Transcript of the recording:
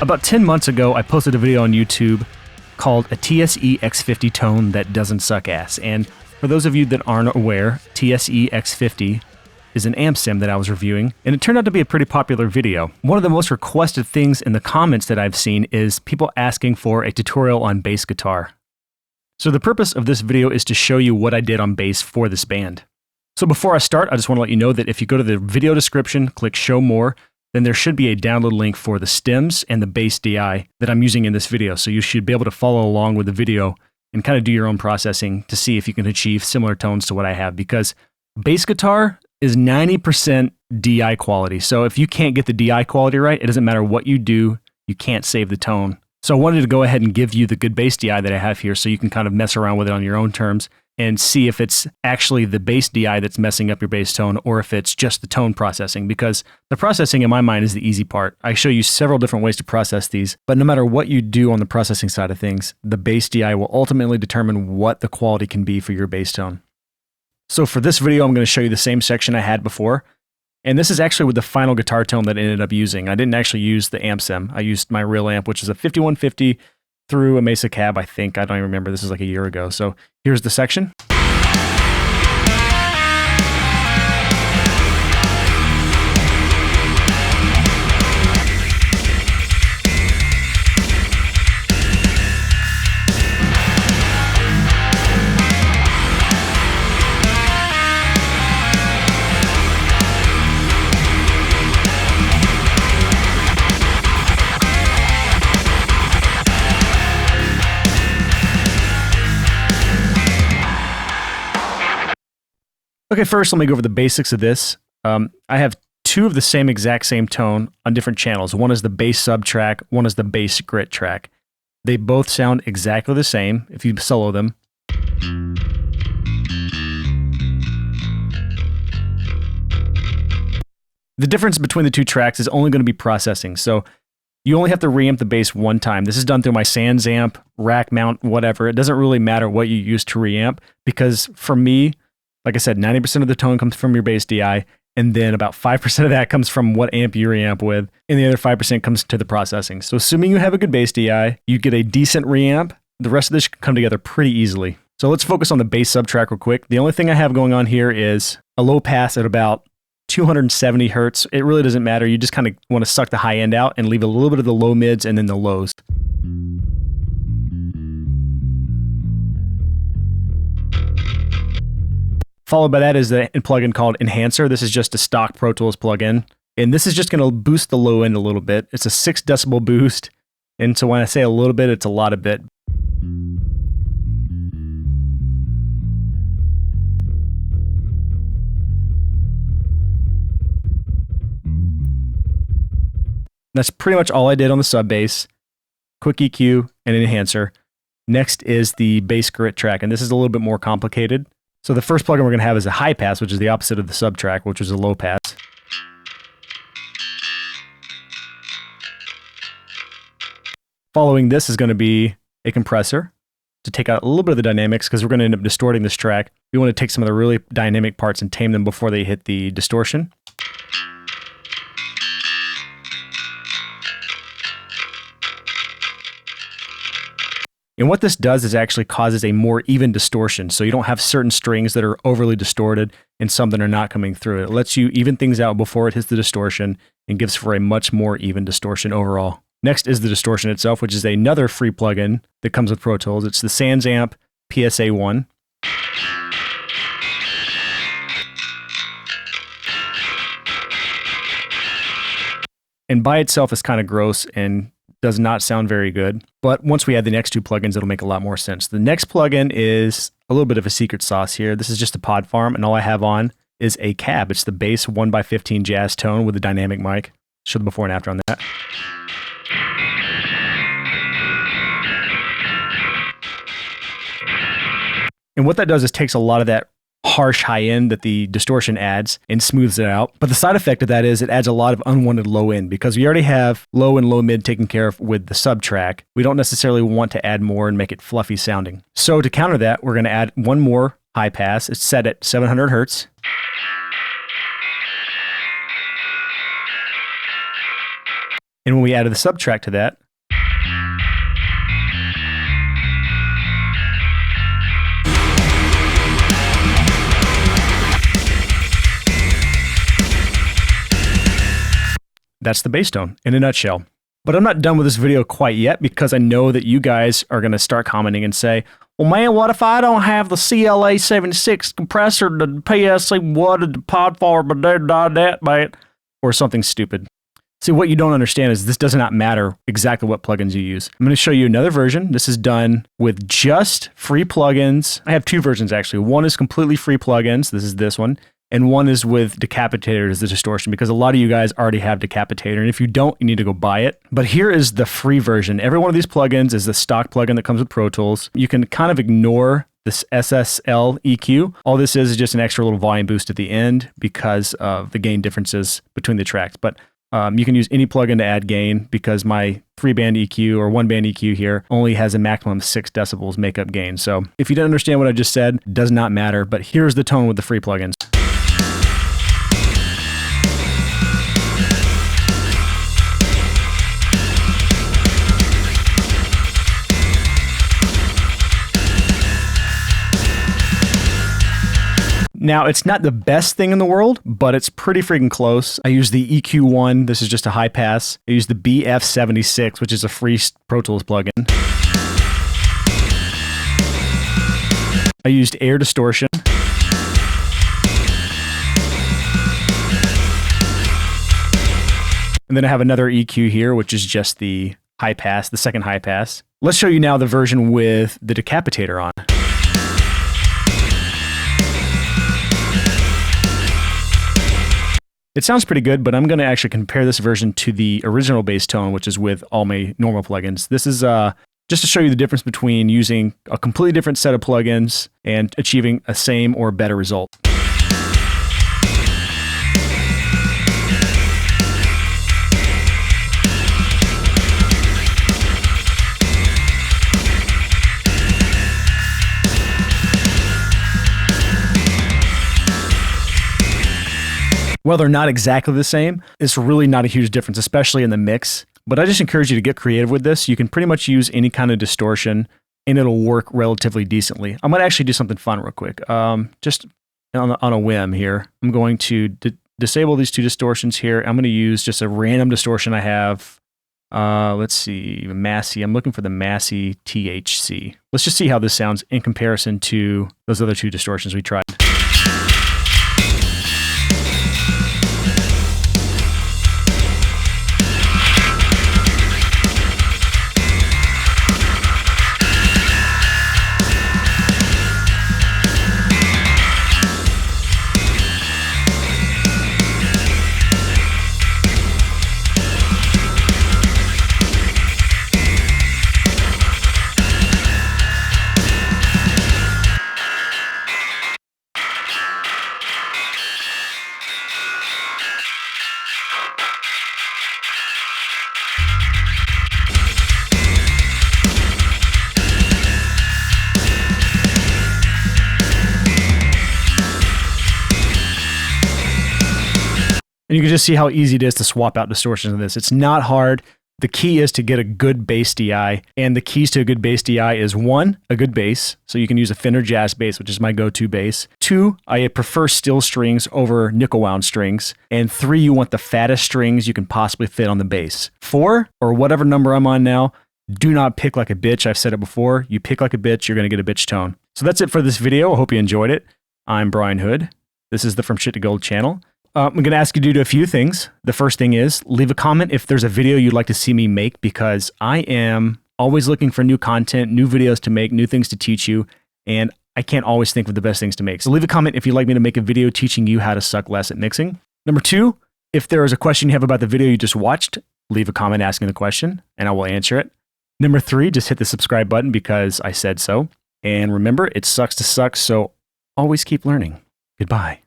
About 10 months ago, I posted a video on YouTube called a TSE X50 tone that doesn't suck ass. And for those of you that aren't aware, TSE X50 is an amp sim that I was reviewing, and it turned out to be a pretty popular video. One of the most requested things in the comments that I've seen is people asking for a tutorial on bass guitar. So the purpose of this video is to show you what I did on bass for this band. So before I start, I just want to let you know that if you go to the video description, click Show More, then there should be a download link for the stems and the bass DI that I'm using in this video. So you should be able to follow along with the video and kind of do your own processing to see if you can achieve similar tones to what I have, because bass guitar is 90% DI quality. So if you can't get the DI quality right, it doesn't matter what you do, you can't save the tone. So I wanted to go ahead and give you the good bass DI that I have here so you can kind of mess around with it on your own terms and see if it's actually the bass DI that's messing up your bass tone or if it's just the tone processing, because the processing in my mind is the easy part. I show you several different ways to process these, but no matter what you do on the processing side of things, the bass DI will ultimately determine what the quality can be for your bass tone. So for this video, I'm going to show you the same section I had before. And this is actually with the final guitar tone that I ended up using. I didn't actually use the amp sim. I used my real amp, which is a 5150 through a Mesa cab, I think. I don't even remember. This is like a year ago. So here's the section. Okay, first let me go over the basics of this. I have two of the exact same tone on different channels. One is the bass sub track, one is the bass grit track. They both sound exactly the same if you solo them. The difference between the two tracks is only going to be processing. So you only have to reamp the bass one time. This is done through my Sans amp, rack mount, whatever. It doesn't really matter what you use to reamp, because for me, like I said, 90% of the tone comes from your bass DI, and then about 5% of that comes from what amp you reamp with, and the other 5% comes to the processing. So assuming you have a good bass DI, you get a decent reamp, the rest of this should come together pretty easily. So let's focus on the bass subtrack real quick. The only thing I have going on here is a low pass at about 270 hertz. It really doesn't matter. You just kind of want to suck the high end out and leave a little bit of the low mids and then the lows. Followed by that is a plugin called Enhancer. This is just a stock Pro Tools plugin. And this is just going to boost the low end a little bit. It's a 6 decibel boost. And so when I say a little bit, it's a lot of bit. That's pretty much all I did on the sub bass. Quick EQ and an enhancer. Next is the bass grit track. And this is a little bit more complicated. So the first plugin we're going to have is a high pass, which is the opposite of the sub track, which is a low pass. Following this is going to be a compressor to take out a little bit of the dynamics, because we're going to end up distorting this track. We want to take some of the really dynamic parts and tame them before they hit the distortion. And what this does is actually causes a more even distortion. So you don't have certain strings that are overly distorted and some that are not coming through. It lets you even things out before it hits the distortion and gives for a much more even distortion overall. Next is the distortion itself, which is another free plugin that comes with Pro Tools. It's the Sans Amp PSA 1. And by itself is kind of gross and does not sound very good. But once we add the next two plugins, it'll make a lot more sense. The next plugin is a little bit of a secret sauce here. This is just a pod farm, and all I have on is a cab. It's the bass 1x15 jazz tone with a dynamic mic. Show the before and after on that. And what that does is takes a lot of that harsh high end that the distortion adds and smooths it out. But the side effect of that is it adds a lot of unwanted low end, because we already have low and low mid taken care of with the sub track. We don't necessarily want to add more and make it fluffy sounding. So to counter that, we're going to add one more high pass. It's set at 700 hertz. And when we added the subtrack to that, that's the bass tone in a nutshell. But I'm not done with this video quite yet, because I know that you guys are going to start commenting and say, well, man, what if I don't have the CLA 76 compressor, the PSC, what, the pod for, but that, or something stupid. See, what you don't understand is this does not matter exactly what plugins you use. I'm going to show you another version. This is done with just free plugins. I have two versions, actually. One is completely free plugins. This is this one. And one is with Decapitator as the distortion, because a lot of you guys already have Decapitator. And if you don't, you need to go buy it. But here is the free version. Every one of these plugins is the stock plugin that comes with Pro Tools. You can kind of ignore this SSL EQ. All this is just an extra little volume boost at the end because of the gain differences between the tracks. But you can use any plugin to add gain, because my 3-band EQ or 1-band EQ here only has a maximum of 6 decibels makeup gain. So if you didn't understand what I just said, it does not matter. But here's the tone with the free plugins. Now, it's not the best thing in the world, but it's pretty freaking close. I use the EQ1. This is just a high pass. I use the BF76, which is a free Pro Tools plugin. I used Air Distortion. And then I have another EQ here, which is just the high pass, the second high pass. Let's show you now the version with the Decapitator on. It sounds pretty good, but I'm going to actually compare this version to the original bass tone, which is with all my normal plugins. This is just to show you the difference between using a completely different set of plugins and achieving a same or better result. While they're not exactly the same, it's really not a huge difference, especially in the mix. But I just encourage you to get creative with this. You can pretty much use any kind of distortion and it'll work relatively decently. I'm going to actually do something fun real quick. Just on a whim here, I'm going to disable these two distortions here. I'm going to use just a random distortion I have. Let's see, Massey. I'm looking for the Massey THC. Let's just see how this sounds in comparison to those other two distortions we tried. And you can just see how easy it is to swap out distortions in this. It's not hard. The key is to get a good bass DI. And the keys to a good bass DI is 1, a good bass. So you can use a Fender Jazz bass, which is my go-to bass. 2, I prefer steel strings over nickel wound strings. And 3, you want the fattest strings you can possibly fit on the bass. 4, or whatever number I'm on now, do not pick like a bitch. I've said it before. You pick like a bitch, you're going to get a bitch tone. So that's it for this video. I hope you enjoyed it. I'm Brian Hood. This is the From Shit to Gold channel. I'm going to ask you to do a few things. The first thing is leave a comment if there's a video you'd like to see me make, because I am always looking for new content, new videos to make, new things to teach you, and I can't always think of the best things to make. So leave a comment if you'd like me to make a video teaching you how to suck less at mixing. Number 2, if there is a question you have about the video you just watched, leave a comment asking the question, and I will answer it. Number 3, just hit the subscribe button because I said so. And remember, it sucks to suck, so always keep learning. Goodbye.